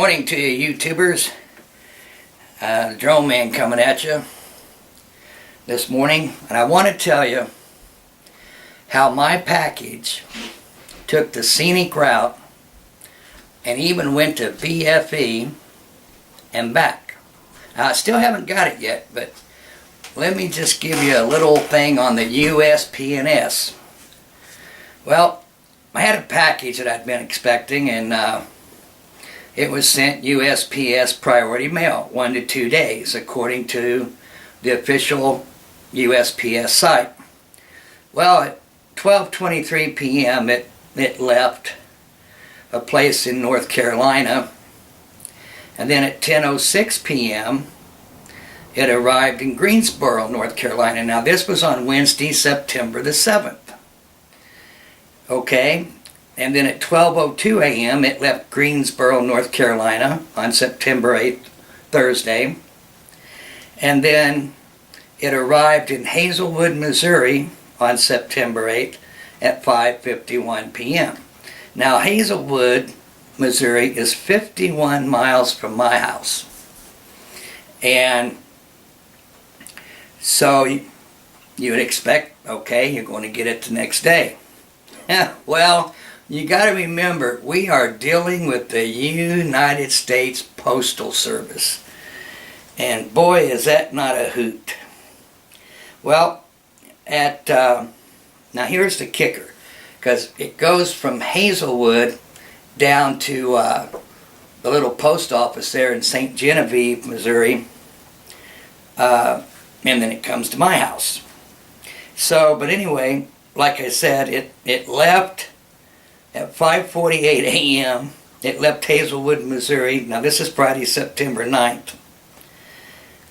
Morning to you YouTubers. The Drone Man coming at you this morning, and I want to tell you how my package took the Scenic route and even went to BFE and back. Now, I still haven't got it yet, but let me just give you a little thing on the USPS. Well, I had a package that I'd been expecting, and it was sent USPS priority mail, 1 to 2 days, according to the official USPS site. Well, at 12:23 p.m. it left a place in North Carolina, and then at 10:06 p.m. it arrived in Greensboro, North Carolina. Now this was on Wednesday, September the 7th. Okay? And then at 12:02 a.m. it left Greensboro, North Carolina on September 8th, Thursday. And then it arrived in Hazelwood, Missouri on September 8th at 5:51 p.m. Now Hazelwood, Missouri is 51 miles from my house. And so you would expect, okay, you're going to get it the next day. Well, you got to remember, we are dealing with the United States Postal Service. And boy, is that not a hoot. Well, now here's the kicker. Because it goes from Hazelwood down to the little post office there in St. Genevieve, Missouri. And then it comes to my house. So, but anyway, like I said, it left at 5:48 a.m. It left Hazelwood, Missouri. Now this is Friday, September 9th.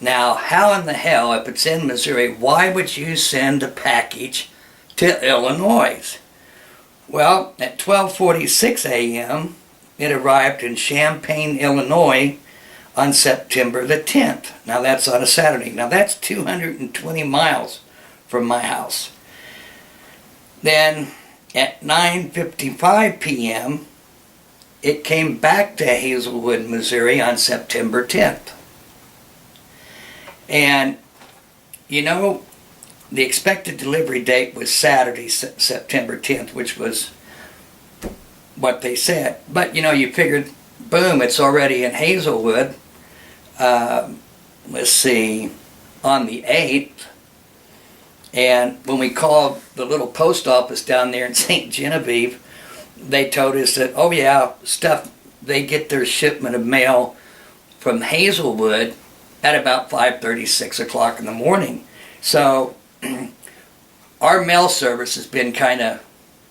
Now, how in the hell, if it's in Missouri, why would you send a package to Illinois? Well, at 12:46 a.m. it arrived in Champaign, Illinois on September the 10th. Now that's on a Saturday. Now that's 220 miles from my house. Then at 9:55 p.m. it came back to Hazelwood, Missouri on September 10th. And you know, the expected delivery date was Saturday, September 10th, which was what they said. But you know, you figured, boom, it's already in Hazelwood. Let's see, on the 8th. And when we called the little post office down there in St. Genevieve, they told us that, oh yeah, they get their shipment of mail from Hazelwood at about 5:30, 6 o'clock in the morning. So our mail service has been kind of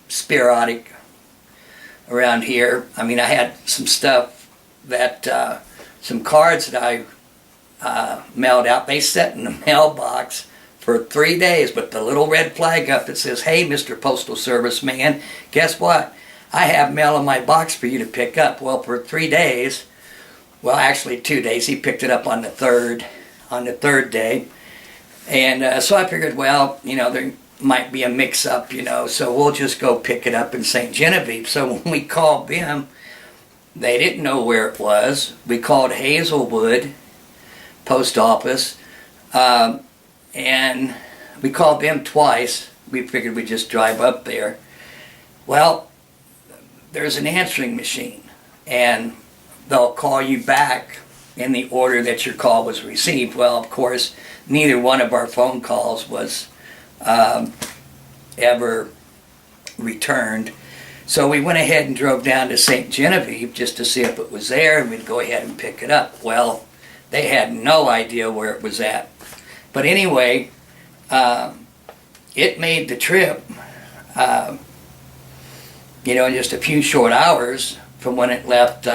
sporadic around here. I mean, I had some stuff that, some cards that I mailed out, they sat in the mailbox for 3 days, but the little red flag up that says, hey, Mr. Postal Service man, guess what? I have mail in my box for you to pick up. Well, for 3 days, well, actually 2 days, he picked it up on the third day. And so I figured, well, you know, there might be a mix-up, you know, so we'll just go pick it up in St. Genevieve. So when we called them, they didn't know where it was. We called Hazelwood Post Office, and we called them twice. We figured we'd just drive up there. Well, there's an answering machine, and they'll call you back in the order that your call was received. Well, of course, neither one of our phone calls was ever returned. So we went ahead and drove down to St. Genevieve just to see if it was there, and we'd go ahead and pick it up. Well, they had no idea where it was at. But anyway, it made the trip, you know, in just a few short hours from when it left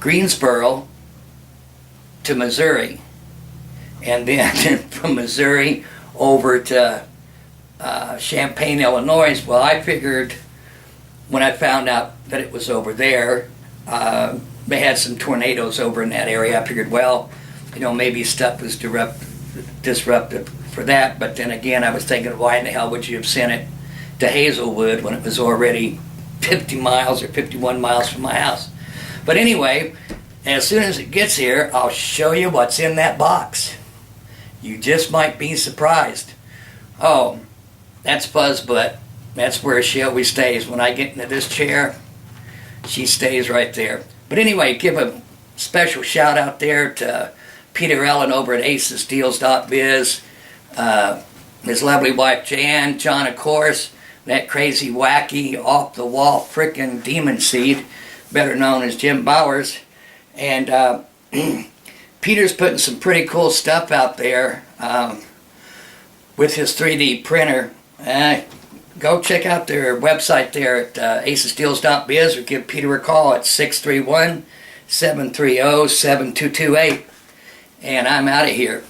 Greensboro to Missouri. And then from Missouri over to Champaign, Illinois. Well, I figured when I found out that it was over there, they had some tornadoes over in that area. I figured, well, you know, maybe stuff was disrupted for that. But then again, I was thinking, why in the hell would you have sent it to Hazelwood when it was already 50 miles or 51 miles from my house? But anyway, as soon as it gets here, I'll show you what's in that box. You just might be surprised. Oh, that's Fuzzbutt. That's where she always stays. When I get into this chair, she stays right there. But anyway, give a special shout out there to Peter Allen over at acesdeals.biz, his lovely wife Jan, John of course, that crazy wacky off the wall frickin' demon seed, better known as Jim Bowers, and Peter's putting some pretty cool stuff out there with his 3D printer. Go check out their website there at acesdeals.biz or give Peter a call at 631-730-7228. And I'm out of here.